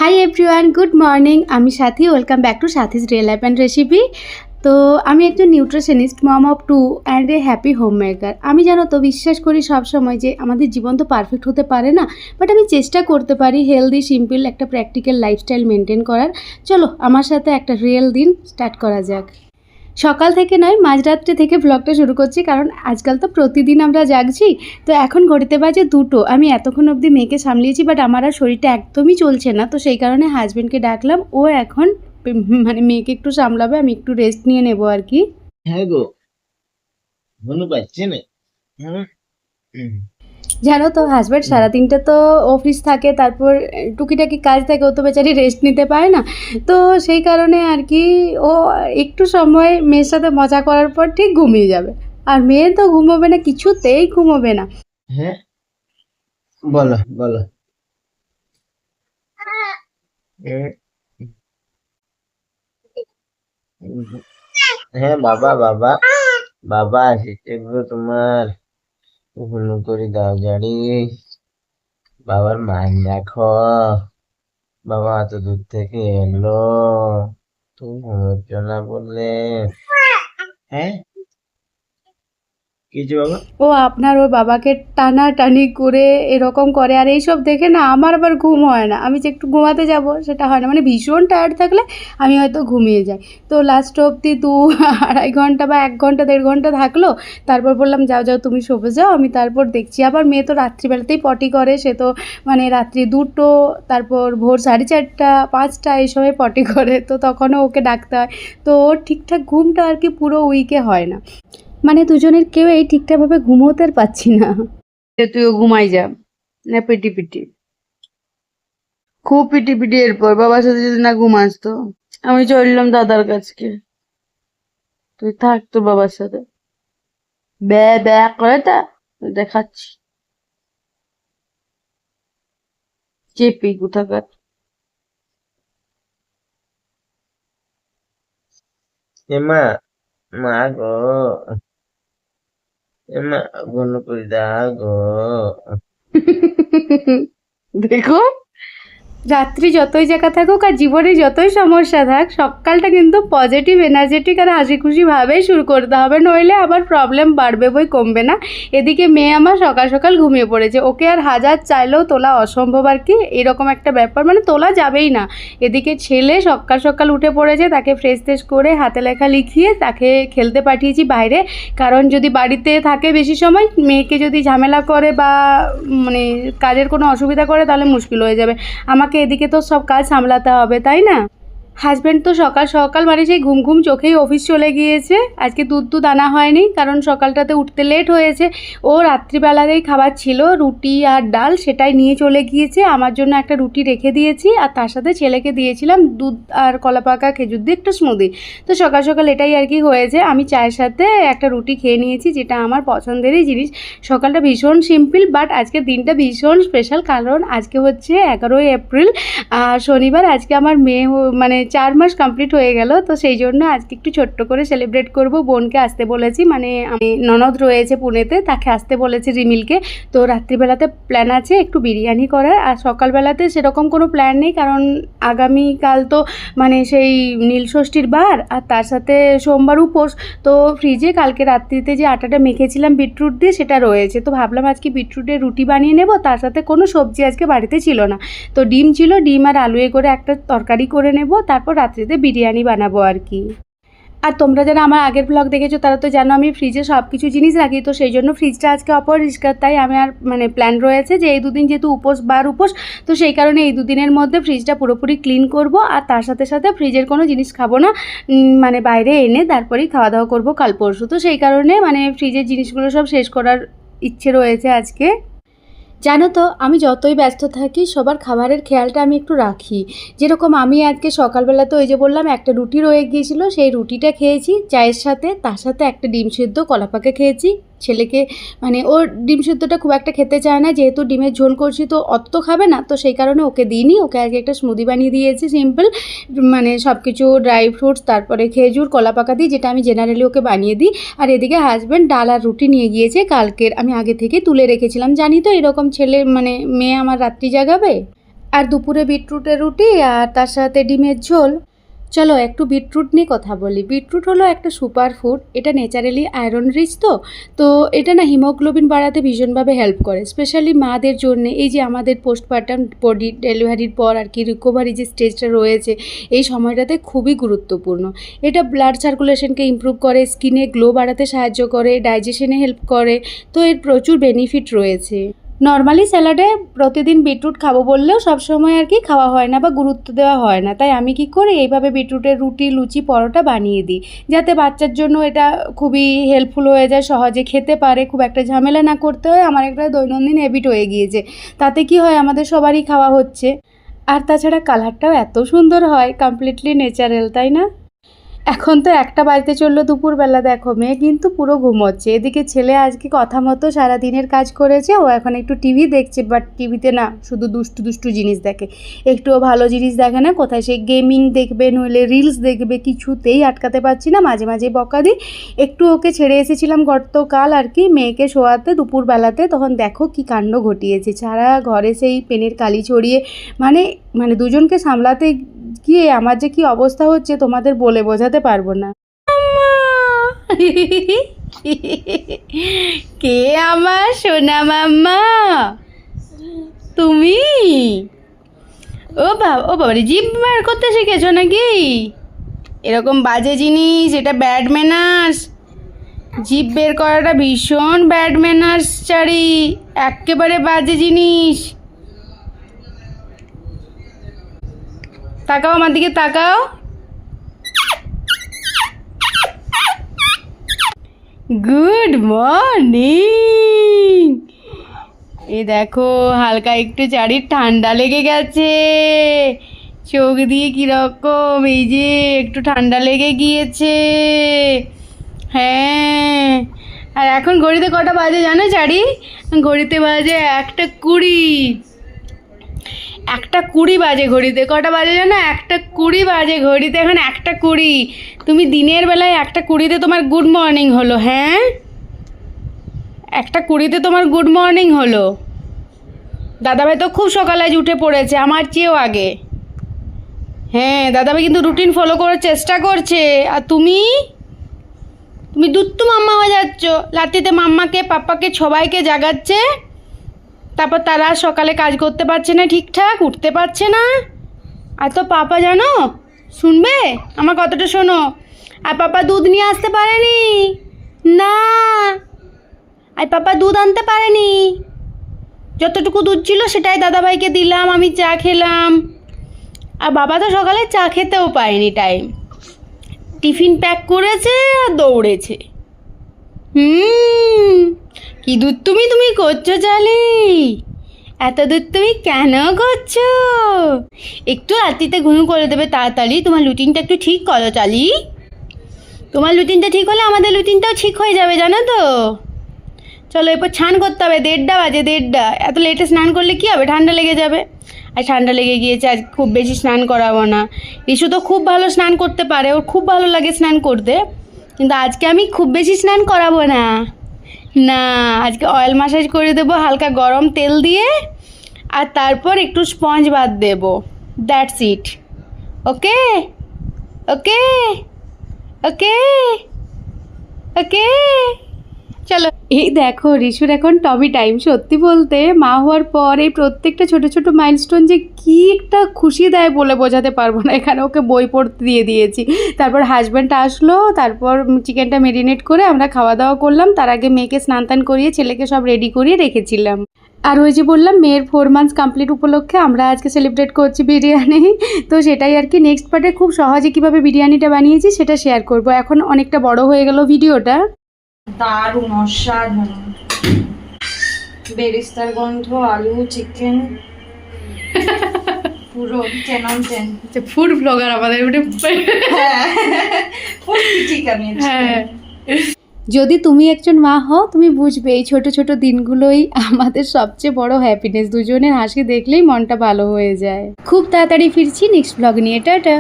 Hi everyone, good morning. আমি Sathi, welcome back to Sathi's real life and recipe. তো আমি একজন nutritionist, mom of two and a happy home maker. আমি জানো তো বিশ্বাস করি সবসময় যে আমাদের জীবন তো পারফেক্ট হতে পারে না, বাট আমি চেষ্টা করতে পারি হেলদি, সিম্পল একটা প্র্যাকটিক্যাল লাইফস্টাইল মেনটেন করার। চলো আমার সাথে একটা রিয়েল দিন স্টার্ট করা যাক। সকাল থেকে নয়, মাঝরাত্রি থেকে ব্লগটা শুরু করছি, কারণ আজকাল তো প্রতিদিন আমরা জাগছি। তো এখন ঘড়িতে বাজে 2টো। আমি এতক্ষণ অবধি মেয়েকে সামলিয়েছি, বাট আমার আর শরীরটা একদমই চলছে না। তো সেই কারণে হাজব্যান্ডকে ডাকলাম, ও এখন মানে মেয়েকে একটু সামলাবে, আমি একটু রেস্ট নিয়ে নেবো আর কি। হ্যাঁ গো, মনে পাচ্ছে না। হুম, হুম। জানো তো হাজব্যান্ড সারাদিনটা তো অফিস থাকে, তারপর টুকিটাকি কাজ থাকে, ও তো বেচারি রেস্ট নিতে পারে না। তো সেই কারণে আর কি ও একটু সময় মেয়ের সাথে মজা করার পর ঠিক ঘুমিয়ে যাবে। আর মেয়ে তো ঘুমোবে না, কিছুতেই ঘুমোবে না। হ্যাঁ, বলো বলো। হুম, হুম। হ্যাঁ, বাবা বাবা বাবা আসছে গো তোমার। ঘুম করে দাও জাড়ি। বাবার মান রাখো। বাবা এত দূর থেকে এলো, তুমি ঘুমোচ্ছ না বললে। হ্যাঁ, কিছু বাবা। ও আপনার ওর বাবাকে টানাটানি করে এরকম করে, আর এইসব দেখে না আমার আবার ঘুম হয় না। আমি যে একটু ঘুমাতে যাব সেটা হয় না, মানে ভীষণ টায়ার্ড থাকলে আমি হয়তো ঘুমিয়ে যাই। তো লাস্ট অবধি 2-2.5 ঘন্টা বা 1 ঘন্টা 1.5 ঘন্টা থাকলো। তারপর বললাম যাও যাও তুমি শোবে যাও, আমি তারপর দেখছি। আবার মেয়ে তো রাত্রিবেলাতেই পটি করে, সে তো মানে রাত্রি 2টো, তারপর ভোর 4:30, 5টা এই সময় পটি করে, তো তখনও ওকে ডাকতে হয়। তো ওর ঠিকঠাক ঘুমটা আর কি পুরো উইকে হয় না, মানে দুজনের কেউই ঠিকঠাকভাবে ঘুমোতে পারছি না। তুইও ঘুমাই যা, না পিটি পিটি, খুব পিটি পিটি। এরপর বাবার সাথে যদি না ঘুমাস তো আমি চললাম দাদার কাছকে। তুই থাক তো বাবার সাথে, ব্যা ব্যা করে তা দেখাচ্ছি। চেপি কোথাকার। এমা, মা গো, এমা ঘন করে দাও গো। দেখো, রাত্রি যতই জায়গা থাকুক আর জীবনে যতই সমস্যা থাক, সকালটা কিন্তু পজিটিভ, এনার্জেটিক আর হাসি খুশিভাবেই শুরু করতে হবে, নইলে আবার প্রবলেম বাড়বে বই কমবে না। এদিকে মেয়ে আমার সকাল সকাল ঘুমিয়ে পড়েছে, ওকে আর হাজার চাইলেও তোলা অসম্ভব আর কি, এরকম একটা ব্যাপার, মানে তোলা যাবেই না। এদিকে ছেলে সকাল সকাল উঠে পড়েছে, তাকে ফ্রেশ ট্রেশ করে হাতে লেখা লিখিয়ে তাকে খেলতে পাঠিয়েছি বাইরে। কারণ যদি বাড়িতে থাকে বেশি সময়, মেয়েকে যদি ঝামেলা করে বা মানে কাজের কোনো অসুবিধা করে, তাহলে মুশকিল হয়ে যাবে। আমাকে এদিকে তো সব কাজ সামলাতে হবে, তাই না? হাজব্যান্ড তো সকাল সকাল মানে সেই ঘুম ঘুম চোখেই অফিস চলে গিয়েছে। আজকে দুধ আনা হয়নি, কারণ সকালটাতে উঠতে লেট হয়েছে। ও রাত্রিবেলাতেই খাবার ছিল রুটি আর ডাল, সেটাই নিয়ে চলে গিয়েছে। আমার জন্য একটা রুটি রেখে দিয়েছি, আর তার সাথে ছেলেকে দিয়েছিলাম দুধ আর কলা পাকা খেজুর দিয়ে একটা স্মুদি। তো সকাল সকাল এটাই আর কি হয়েছে। আমি চায়ের সাথে একটা রুটি খেয়ে নিয়েছি, যেটা আমার পছন্দেরই জিনিস। সকালটা ভীষণ সিম্পল, বাট আজকের দিনটা ভীষণ স্পেশাল, কারণ আজকে হচ্ছে 11ই এপ্রিল, শনিবার। আজকে আমার মেয়ে মানে 4 মাস কমপ্লিট হয়ে গেল। তো সেই জন্য আজকে একটু ছোট্ট করে সেলিব্রেট করব। বোনকে আসতে বলেছি, মানে আমি ননদ রয়েছে পুনেতে, তাকে আসতে বলেছি রিমিলকে। তো রাত্রিবেলাতে প্ল্যান আছে একটু বিরিয়ানি করার, আর সকালবেলাতে সেরকম কোনো প্ল্যান নেই, কারণ আগামীকাল তো মানে সেই নীলষষ্ঠীর বার, আর তার সাথে সোমবার উপোস। তো ফ্রিজে কালকে রাত্রিতে যে আটাটা মেখেছিলাম বিটরুট দিয়ে, সেটা রয়েছে। তো ভাবলাম আজকে বিটরুটের রুটি বানিয়ে নেব, তার সাথে কোনো সবজি আজকে বাড়িতে ছিল না। তো ডিম ছিল, ডিম আর আলুয়ে করে একটা তরকারি করে নেব, তারপর রাত্রিতে বিরিয়ানি বানাবো আর কি। আর তোমরা যারা আমার আগের ব্লগ দেখেছো তারা তো জানো আমি ফ্রিজে সব কিছু জিনিস রাখি, তো সেই জন্য ফ্রিজটা আজকে অপরিষ্কার। তাই আমি আর মানে প্ল্যান রয়েছে যে এই দুদিন যেহেতু উপোস, তো সেই কারণে এই দুদিনের মধ্যে ফ্রিজটা পুরোপুরি ক্লিন করব, আর তার সাথে সাথে ফ্রিজের কোনো জিনিস খাবো না, মানে বাইরে এনে তারপরেই খাওয়া দাওয়া করবো কাল পরশু। তো সেই কারণে মানে ফ্রিজের জিনিসগুলো সব শেষ করার ইচ্ছে রয়েছে আজকে। জানো তো আমি যতই ব্যস্ত থাকি, সবার খাবারের খেয়ালটা আমি একটু রাখি। যেরকম আমি আজকে সকালবেলা তো ওই যে বললাম একটা রুটি রয়ে গিয়েছিলো, সেই রুটিটা খেয়েছি চায়ের সাথে, তার সাথে একটা ডিম সেদ্ধ কলা পাকা খেয়েছি। ছেলেকে মানে ওর ডিম সেদ্ধটা খুব একটা খেতে চায় না, যেহেতু ডিমের ঝোল করছি তো অত তো খাবে না, তো সেই কারণে ওকে দিইনি। ওকে আজকে একটা স্মুদি বানিয়ে দিয়েছি সিম্পল, মানে সব কিছু ড্রাই ফ্রুটস, তারপরে খেজুর কলা পাকা দিই, যেটা আমি জেনারেলি ওকে বানিয়ে দিই। আর এদিকে হাজব্যান্ড ডাল আর রুটি নিয়ে গিয়েছে কালকের, আমি আগে থেকে তুলে রেখেছিলাম। জানি তো এরকম ছেলে মানে মেয়ে আমার রাত্রি জাগাবে। আর দুপুরে বিটরুটের রুটি আর তার সাথে ডিমের ঝোল। চলো একটু বিটরুট নিয়ে কথা বলি। বিটরুট হলো একটা সুপার ফুড, এটা ন্যাচারালি আয়রন রিচ, তো এটা না হিমোগ্লোবিন বাড়াতে ভীষণভাবে হেল্প করে, স্পেশালি মাদের জন্য। এই যে আমাদের পোস্টপার্টাম বডি ডেলিভারির পর আর কি রিকভারি যে স্টেজটা রয়েছে, এই সময়টাতে খুবই গুরুত্বপূর্ণ। এটা ব্লাড সার্কুলেশনকে ইমপ্রুভ করে, স্কিনে গ্লো বাড়াতে সাহায্য করে, ডাইজেশনে হেল্প করে, তো এর প্রচুর বেনিফিট রয়েছে। নর্মালি স্যালাডে প্রতিদিন বিটরুট খাবো বললেও সবসময় আর কি খাওয়া হয় না বা গুরুত্ব দেওয়া হয় না, তাই আমি কি করি এইভাবে বিটরুটের রুটি, লুচি, পরোটা বানিয়ে দিই, যাতে বাচ্চার জন্য এটা খুবই হেল্পফুল হয়ে যায়, সহজে খেতে পারে, খুব একটা ঝামেলা না করতে হয়। আমার একটা দৈনন্দিন হ্যাবিট হয়ে গিয়েছে, তাতে কি হয় আমাদের সবারই খাওয়া হচ্ছে। আর তাছাড়া কালারটাও এত সুন্দর হয়, কমপ্লিটলি ন্যাচারাল, তাই না? এখন তো 1টা বাজতে চললো দুপুরবেলা, দেখো মেয়ে কিন্তু পুরো ঘুমোচ্ছে। এদিকে ছেলে আজকে কথা মতো সারাদিনের কাজ করেছে, ও এখন একটু টিভি দেখছে, বাট টিভিতে না শুধু দুষ্টু দুষ্টু জিনিস দেখে, একটুও ভালো জিনিস দেখে না। কোথায় সে গেমিং দেখবে, নইলে রিলস দেখবে, কিছুতেই আটকাতে পারছি না, মাঝে মাঝে বকা দিই। একটু ওকে ছেড়ে এসেছিলাম গতকাল আর কি মেয়েকে শোয়াতে দুপুরবেলাতে, তখন দেখো কি কাণ্ড ঘটিয়েছে, সারা ঘরে সেই পেনের কালি ছড়িয়ে, মানে দুজনকে সামলাতে গিয়ে আমার যে কি অবস্থা হচ্ছে তোমাদের বলে বোঝাতে পারবো না। কে আমার সোনা মাম্মা? তুমি? ও বাবা রে, জিভ বার করতে শিখেছো নাকি? এরকম বাজে জিনিস, এটা ব্যাড ম্যানার্স। জিভ বের করাটা ভীষণ ব্যাড ম্যানার্স চারি, একেবারে বাজে জিনিস। তাকাও আমার দিকে, তাকাও। Good morning. এই দেখো হালকা একটু চারির ঠান্ডা লেগে গেছে, চোখ দিয়ে কীরকম, এই যে একটু ঠান্ডা লেগে গিয়েছে। হ্যাঁ, আর এখন ঘড়িতে কটা বাজে জানো চারি? ঘড়িতে বাজে 1:20। 1:20 বাজে ঘড়িতে। কটা বাজে জানো? 1:20 বাজে ঘড়িতে, এখন 1:20। তুমি দিনের বেলায় 1:20-তে তোমার গুড মর্নিং হলো? হ্যাঁ, 1:20-তে তোমার গুড মর্নিং হলো। দাদাভাই তো খুব সকালে আজ উঠে পড়েছে, আমার চেয়েও আগে। হ্যাঁ, দাদাভাই কিন্তু রুটিন ফলো করার চেষ্টা করছে। আর তুমি দুত্তু মাম্মা হয়ে যাচ্ছ, রাত্রিতে মাম্মাকে, পাপ্পাকে, সবাইকে জাগাচ্ছে, তারপর তারা সকালে কাজ করতে পারছে না, ঠিকঠাক উঠতে পারছে না। আর তো পাপা জানো, শুনবে আমার কথাটা শোনো, আর পাপা দুধ নিয়ে আসতে পারেনি না, আর পাপা দুধ আনতে পারেনি। যতটুকু দুধ ছিল সেটাই দাদাভাইকে দিলাম, আমি চা খেলাম। আর বাবা তো সকালে চা খেতেও পায়নি টাইম, টিফিন প্যাক করেছে আর দৌড়েছে। কি দুধ তুমি করছো চালি? এত দুধ তুমি কেন করছো? একটু রাত্রিতে ঘুম করে দেবে তাড়াতাড়ি, তোমার রুটিনটা একটু ঠিক করো চালি। তোমার রুটিনটা ঠিক হলে আমাদের রুটিনটাও ঠিক হয়ে যাবে, জানো তো। চলো এরপর স্নান করতে হবে, 1:30 বাজে, 1:30। এত লেটে স্নান করলে কী হবে, ঠান্ডা লেগে যাবে। আর ঠান্ডা লেগে গিয়েছে, আজ খুব বেশি স্নান করাবো না। রিশু তো খুব ভালো স্নান করতে পারে, ওর খুব ভালো লাগে স্নান করতে, কিন্তু আজকে আমি খুব বেশি স্নান করাবো না। না, আজকে অয়েল ম্যাসাজ করে দেবো হালকা গরম তেল দিয়ে, আর তারপর একটু স্পঞ্জ বাদ দেবো, দ্যাটস ইট। ওকে ওকে ওকে ওকে, চলো। এই দেখো রিশুর এখন টমি টাইম। সত্যি বলতে মা হওয়ার পর এই প্রত্যেকটা ছোট ছোট মাইলস্টোন যে কী একটা খুশি দেয় বলে বোঝাতে পারবো না। এখানে ওকে বই পড়তে দিয়ে দিয়েছি, তারপর হাজব্যান্ড আসলো, তারপর চিকেনটা মেরিনেট করে আমরা খাওয়া দাওয়া করলাম। তার আগে মেয়েকে স্নান টান করিয়ে ছেলেকে সব রেডি করিয়ে রেখেছিলাম। আর ওই যে বললাম মেয়ের 4 months কমপ্লিট উপলক্ষে আমরা আজকে সেলিব্রেট করছি বিরিয়ানি, তো সেটাই আর কি। নেক্সট পার্টে খুব সহজে কীভাবে বিরিয়ানিটা বানিয়েছি সেটা শেয়ার করব। এখন অনেকটা বড় হয়ে গেল ভিডিওটা। দারুণ, অসাধারণ, বেরেস্তার গন্ধ, আলু, চিকেন, পুরো 10 on 10। ফুড ব্লগার আমাদের ফুল ঠিক আমি। হ্যাঁ, যদি তুমি একজন মা হও তুমি বুঝবে এই ছোট ছোট দিনগুলোই আমাদের সবচেয়ে বড় হ্যাপিনেস। দুজনের হাসি দেখলেই মনটা ভালো হয়ে যায়। খুব তাড়াতাড়ি ফিরছি নেক্সট ব্লগ নিয়ে। টাটা।